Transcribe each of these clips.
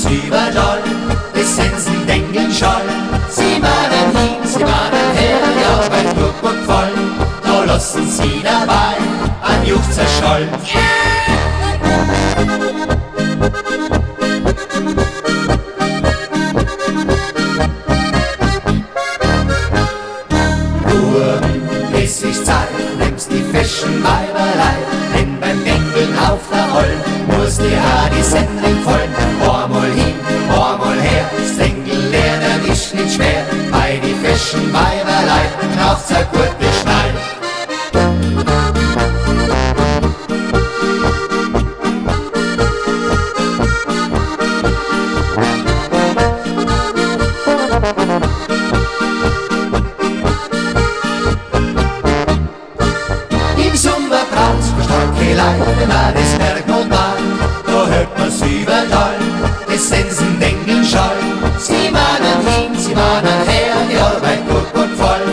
man's überall, die Sensen denken scholl. Sie mahnen hin, sie mahnen her, die Arbeit gut und voll. Da lassen sie dabei an Juchzer scholl. Es ist Zeit, nimmst die feschen Weiberlei, denn beim Dengeln auf der Olm muss dir auch die Sendung folgen. Einmal hin, einmal her, das Dengeln lernen ist nicht schwer, bei die feschen Weiberlei braucht's a gute Schnall. Wenn man das Bergmond mag, da hört man's überall, die Sensen denken scholl. Sie mahnen hin, sie mahnen her, die Arbeit gut und voll,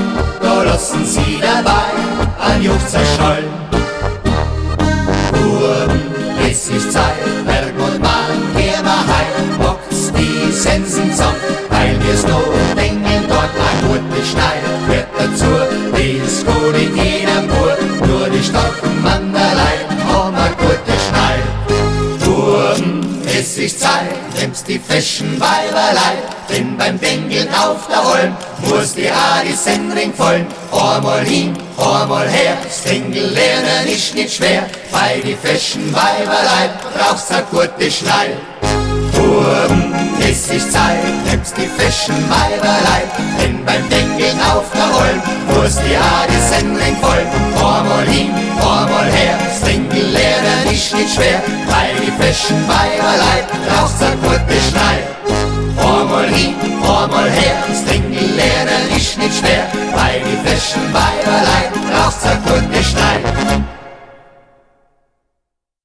da lassen sie dabei an Juchzer scholl. Buben, es ist Zeit, Bergmond Mann, geh mal heim, bockt's die Sensen zusammen, weil wir's noch denken, dort ein gute Schneid gehört dazu, das gut in jeder Bur, nur die starken Mannerlei. Es ist Zeit, nimmst die feschen Weiberlei, denn beim Dengeln auf der Olm muss die auch die Sendring vollen. Einmal hin, einmal her, das Dengeln lernen ist nicht schwer, bei die feschen Weiberlei brauchst a gute Schnall. Buben, es ist Zeit, nimmst die feschen Weiberlei, denn beim Dengeln auf der Olm muss die auch die Sendring vollen. Einmal hin, einmal her, das Dengeln lernen ist nicht schwer, bei die feschen Weiberlei braucht's a gute Schnall. Einmal hin, einmal her, das Dengeln lernen ist nicht schwer, bei die feschen Weiberlei